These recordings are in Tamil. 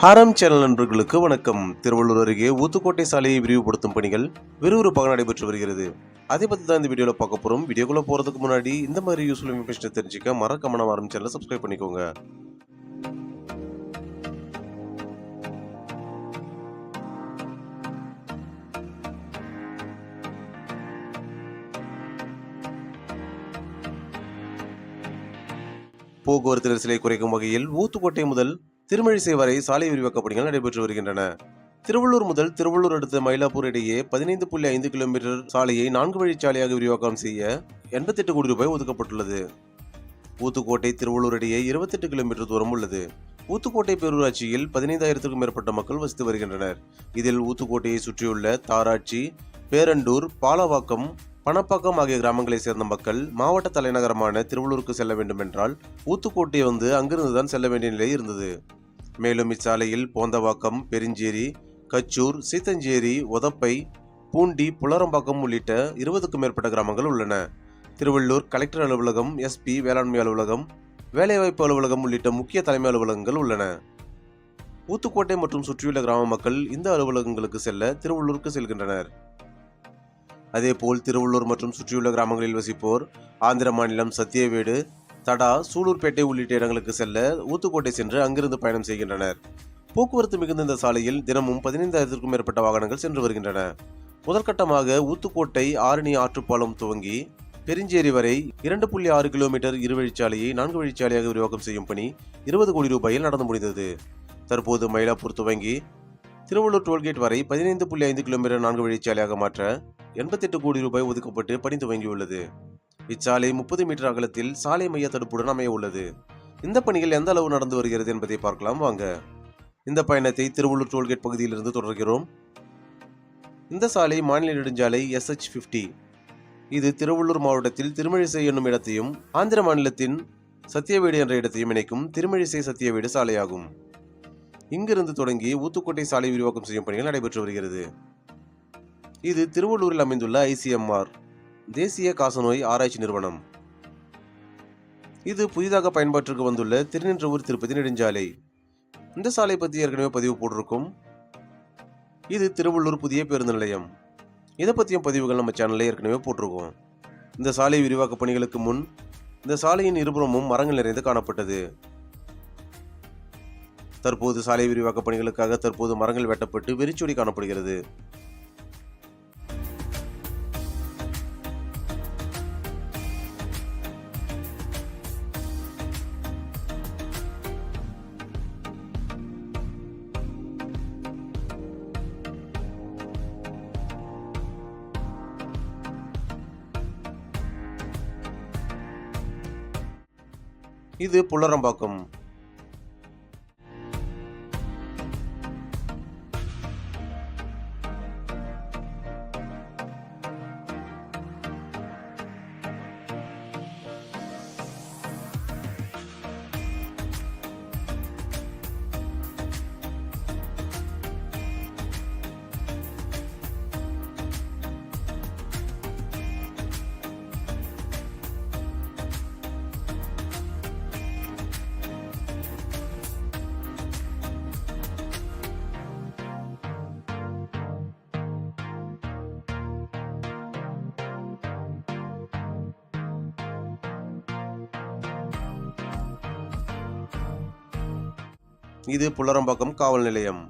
ஹாரம் சேனல் நண்பர்களுக்கு வணக்கம். திருவள்ளூர் அருகே ஊத்துக்கோட்டை சாலையை விரிவுபடுத்தும் பணிகள் விறுவிறுப்பாக நடைபெற்று வருகிறது. அதை பற்றி தான் இந்த வீடியோவில் பார்க்க போகிறோம். வீடியோக்குள்ளே போகிறதுக்கு முன்னாடி இந்த மாதிரி யூஸ்ஃபுல் இன்ஃபர்மேஷனை தெரிஞ்சுக்க மறக்காம நம்ம ஹாரம் சேனலை சப்ஸ்கிரைப் பண்ணிக்கோங்க. போக்குவரத்து நெரிசலை குறைக்கும் வகையில் ஊத்துக்கோட்டை முதல் திருமழிசை வரை சாலை விரிவாக்க பணிகள் நடைபெற்று வருகின்றன. திருவள்ளூர் முதல் திருவள்ளூர் அடுத்த மயிலாப்பூர் இடையே 15.5 கிலோமீட்டர் சாலையை 4 வழிச்சாலையாக விரிவாக்கம் செய்ய 88 கோடி ரூபாய் ஒதுக்கப்பட்டுள்ளது. ஊத்துக்கோட்டை திருவள்ளூர் இடையே 28 கிலோமீட்டர் தூரம் உள்ளது. ஊத்துக்கோட்டை பேரூராட்சியில் 15,000க்கும் மேற்பட்ட மக்கள் வசித்து வருகின்றனர். இதில் ஊத்துக்கோட்டையை சுற்றியுள்ள தாராட்சி, பேரண்டூர், பாலவாக்கம், பணப்பாக்கம் ஆகிய கிராமங்களை சேர்ந்த மக்கள் மாவட்ட தலைநகரமான திருவள்ளூருக்கு செல்ல வேண்டும் என்றால் ஊத்துக்கோட்டை வந்து அங்கிருந்துதான் செல்ல வேண்டிய நிலை இருந்தது. மேலும் இச்சாலையில் போந்தவாக்கம், பெருஞ்சேரி, கச்சூர், சீத்தஞ்சேரி, உதப்பை, பூண்டி, புலரம்பாக்கம் உள்ளிட்ட 20க்கும் மேற்பட்ட கிராமங்கள் உள்ளன. திருவள்ளூர் கலெக்டர் அலுவலகம், SP, வேளாண்மை அலுவலகம், வேலைவாய்ப்பு அலுவலகம் உள்ளிட்ட முக்கிய தலைமை அலுவலகங்கள் உள்ளன. ஊத்துக்கோட்டை மற்றும் சுற்றியுள்ள கிராம மக்கள் இந்த அலுவலகங்களுக்கு செல்ல திருவள்ளூருக்கு செல்கின்றனர். அதேபோல் திருவள்ளூர் மற்றும் சுற்றியுள்ள கிராமங்களில் வசிப்போர் ஆந்திர மாநிலம் சத்தியவேடு, தடா, சூலூர்பேட்டை உள்ளிட்ட இடங்களுக்கு செல்ல ஊத்துக்கோட்டை சென்று அங்கிருந்து பயணம் செய்கின்றனர். போக்குவரத்து மிகுந்த இந்த சாலையில் தினமும் 15,000க்கும் மேற்பட்ட வாகனங்கள் சென்று வருகின்றன. முதற்கட்டமாக ஊத்துக்கோட்டை ஆரணி ஆற்றுப்பாலம் துவங்கி பெருஞ்சேரி வரை 2.6 கிலோமீட்டர் இருவழிச்சாலையை 4 வழிச்சாலையாக விரிவாக்கம் செய்யும் பணி 20 கோடி ரூபாயில் நடந்து முடிந்தது. தற்போது மயிலாப்பூர் துவங்கி திருவள்ளூர் டோல்கேட் வரை 15.5 கிலோமீட்டர் 4 வழிச்சாலையாக மாற்ற 88 கோடி ரூபாய் ஒதுக்கப்பட்டு பணி துவங்கியுள்ளது. இச்சாலை 30 மீட்டர் அகலத்தில் சாலை மைய தடுப்புடன் அமைய உள்ளது. இந்த பணிகள் எந்த அளவு நடந்து வருகிறது என்பதை பார்க்கலாம் வாங்க. இந்த பயணத்தை திருவள்ளூர் டோல்கேட் பகுதியிலிருந்து தொடர்கிறோம். இந்த சாலை மாநில நெடுஞ்சாலை SH50. இது திருவள்ளூர் மாவட்டத்தில் திருமழிசை என்னும் இடத்தையும் ஆந்திர மாநிலத்தின் சத்தியவேடு என்ற இடத்தையும் இணைக்கும் திருமழிசை சத்தியவேடு சாலையாகும். இங்கிருந்து தொடங்கி ஊத்துக்கோட்டை சாலை விரிவாக்கம் செய்யும் பணிகள் நடைபெற்று வருகிறது. இது திருவள்ளூரில் அமைந்துள்ள ICMR தேசிய காசநோய் ஆராய்ச்சி நிறுவனம். இது புதிதாக பயன்பாட்டிற்கு வந்துள்ள திருநின்றவூர் திருப்பதி நெடுஞ்சாலை. இந்த சாலை பற்றி ஏற்கனவே பதிவு போட்டிருக்கும். இது திருவள்ளூர் புதிய பேருந்து நிலையம். இதை பற்றியும் பதிவுகள் நம்ம சேனலில் ஏற்கனவே போட்டிருக்கோம். இந்த சாலை விரிவாக்க பணிகளுக்கு முன் இந்த சாலையின் இருபுறமும் மரங்கள் நிறைந்து காணப்பட்டது. தற்போது சாலை விரிவாக்க பணிகளுக்காக தற்போது மரங்கள் வெட்டப்பட்டு வெறிச்சொடி காணப்படுகிறது. இது புலரம்பாக்கம். இது புலரம்பாக்கம் காவல் நிலையம்.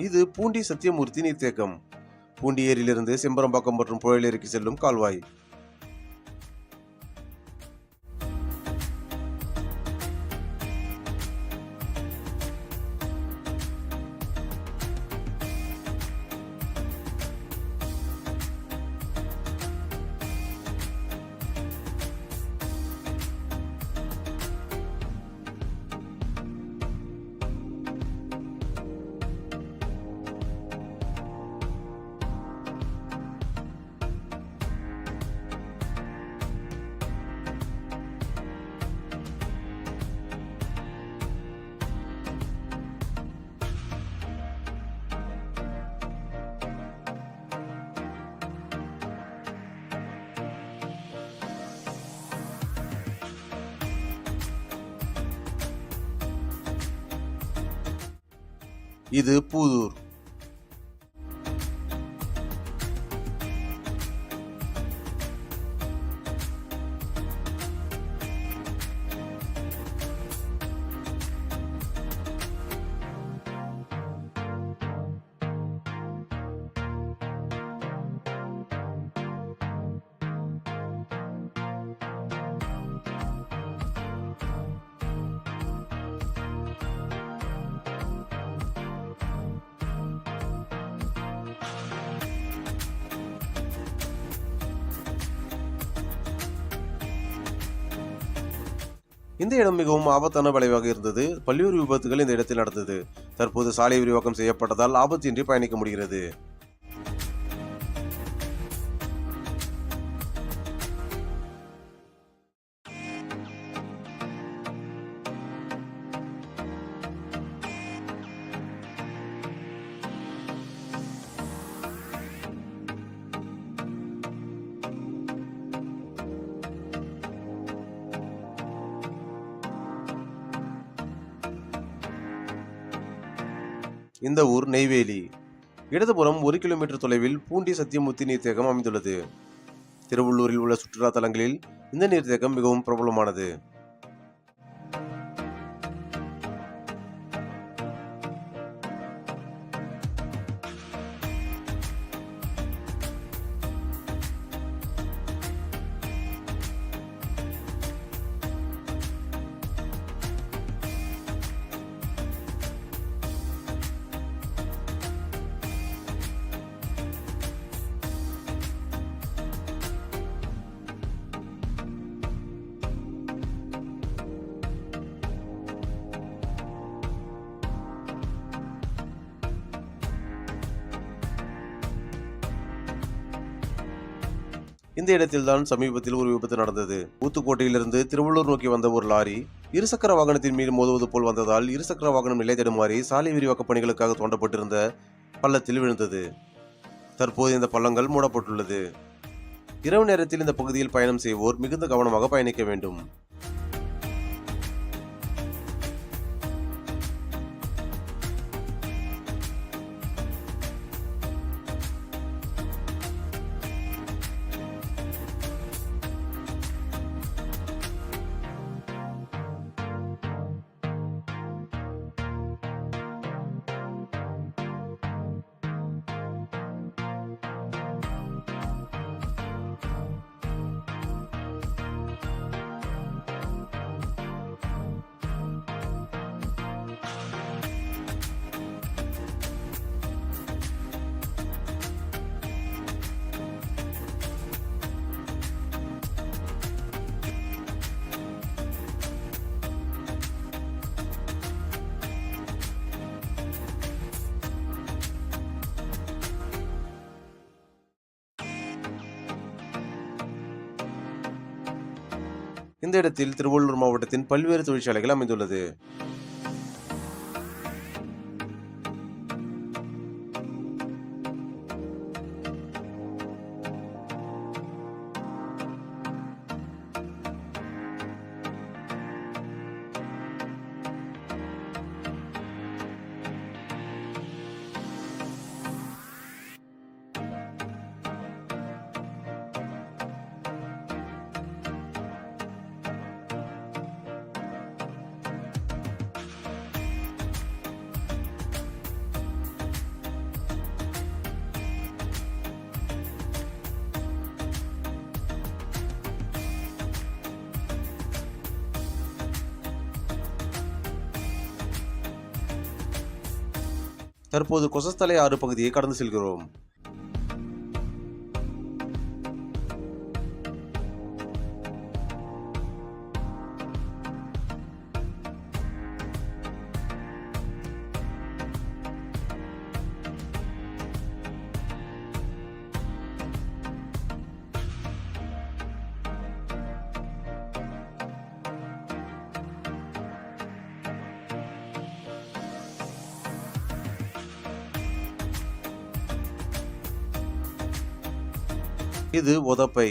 இது பூண்டி சத்தியமூர்த்தி நீர்த்தேக்கம். பூண்டி ஏரியிலிருந்து செம்பரம்பாக்கம் மற்றும் புழலேரிக்கு செல்லும் கால்வாய். இது பூதூர். இந்த இடம் மிகவும் ஆபத்தான விளைவாக இருந்தது. பல்வேறு விபத்துகள் இந்த இடத்தில் நடந்தது. தற்போது சாலை விரிவாக்கம் செய்யப்பட்டதால் ஆபத்தின்றி பயணிக்க முடிகிறது. இந்த ஊர் நெய்வேலி. இடதுபுறம் 1 கிலோமீட்டர் தொலைவில் பூண்டி சத்தியமூர்த்தி நீர்த்தேக்கம் அமைந்துள்ளது. திருவள்ளூரில் உள்ள சுற்றுலா தலங்களில் இந்த நீர்த்தேக்கம் மிகவும் பிரபலமானது. இந்த இடத்தில்தான் சமீபத்தில் ஒரு விபத்து நடந்தது. ஊத்துக்கோட்டையிலிருந்து திருவள்ளூர் நோக்கி வந்த ஒரு லாரி இருசக்கர வாகனத்தின் மீது மோதுவது போல் வந்ததால் இருசக்கர வாகனம் நிலை தடுமாறி சாலை விரிவாக்க பணிகளுக்காக தோண்டப்பட்டிருந்த பள்ளத்தில் விழுந்தது. தற்போது இந்த பள்ளங்கள் மூடப்பட்டுள்ளது. இரவு நேரத்தில் இந்த பகுதியில் பயணம் செய்வோர் மிகுந்த கவனமாக பயணிக்க வேண்டும். இந்த இடத்தில் திருவள்ளூர் மாவட்டத்தின் பல்வேறு தொழிற்சாலைகள் அமைந்துள்ளது. தற்போது கொசஸ்தலை ஆறு பகுதியை கடந்து செல்கிறோம். இது உதப்பை.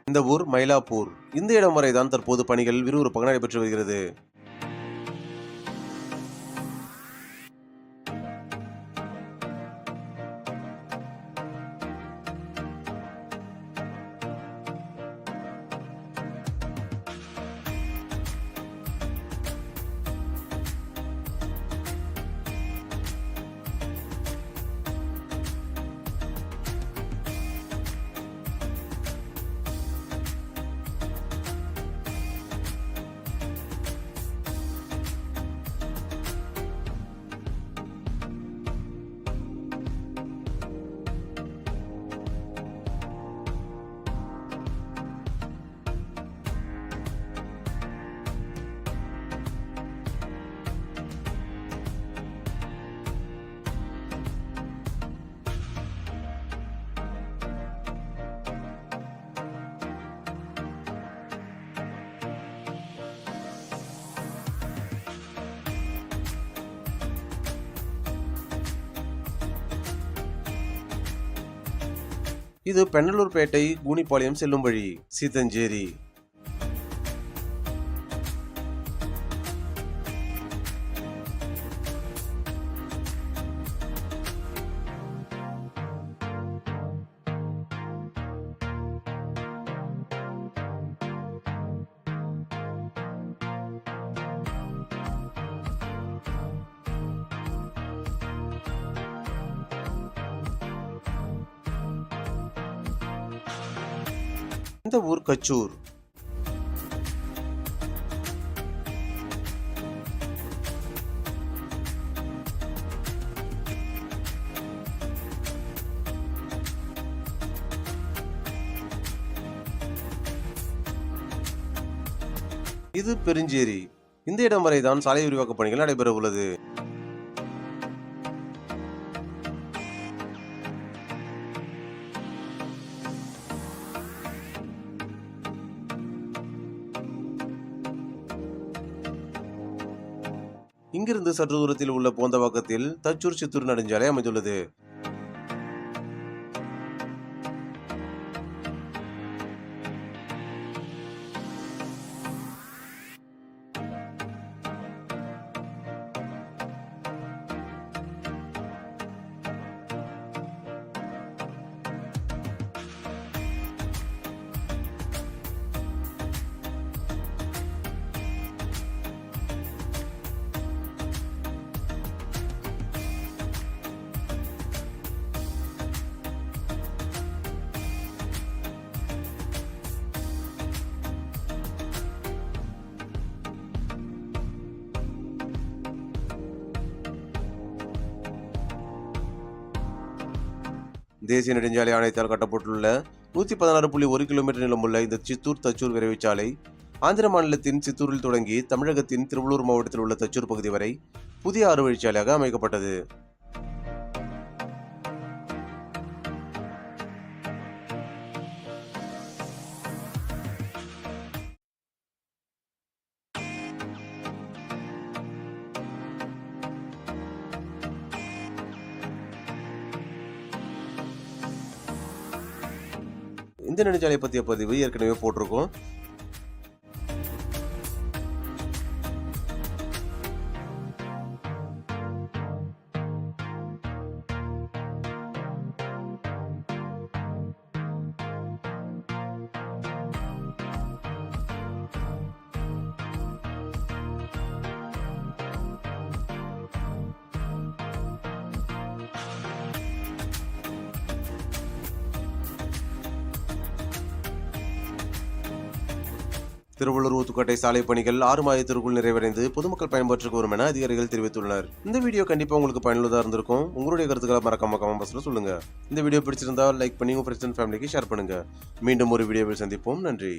இந்த ஊர் மயிலாப்பூர். இந்த இடம் வரைதான் தற்போது பணிகள் விறுவிறுப்பாக நடைபெற்று வருகிறது. இது பெண்ணலூர்பேட்டை கூனிப்பாளையம் செல்லும் வழி. சீத்தஞ்சேரி. இந்த ஊர் கச்சூர். இது பெருஞ்சேரி. இந்த இடம் வரைதான் சாலை விரிவாக்க பணிகள் நடைபெற உள்ளது. இங்கிருந்து சற்று தூரத்தில் உள்ள போந்தவாக்கத்தில் தச்சூர் சித்தூர் நெடுஞ்சாலை அமைந்துள்ளது. தேசிய நெடுஞ்சாலை ஆணையத்தால் கட்டப்பட்டுள்ள 116.1 கிலோமீட்டர் நீளமுள்ள இந்த சித்தூர் தச்சூர் விரைவு சாலை ஆந்திர மாநிலத்தின் சித்தூரில் தொடங்கி தமிழகத்தின் திருவள்ளூர் மாவட்டத்தில் உள்ள தச்சூர் பகுதி வரை புதிய 6 வழிச்சாலையாக அமைக்கப்பட்டது. இந்த நெடுஞ்சாலை பற்றிய பதிவு ஏற்கனவே போட்டிருக்கோம். திருவள்ளூர் ஊத்துக்கோட்டை சாலை பணிகள் 6 மாதத்திற்குள் நிறைவடைந்து பொதுமக்கள் பயன்பாட்டுக்கு வரும் என அதிகாரிகள் தெரிவித்துள்ளனர். இந்த வீடியோ கண்டிப்பா உங்களுக்கு பயனுள்ளதா இருந்திருக்கும். உங்களுடைய கருத்துக்களை மறக்காம கமெண்ட் பாக்ஸ்ல சொல்லுங்க. இந்த வீடியோ பிடிச்சிருந்தா லைக் பண்ணி உங்க ஃப்ரெண்ட்ஸ் அண்ட் ஃபேமிலிக்கு ஷேர் பண்ணுங்க. மீண்டும் ஒரு வீடியோவில் சந்திப்போம். நன்றி.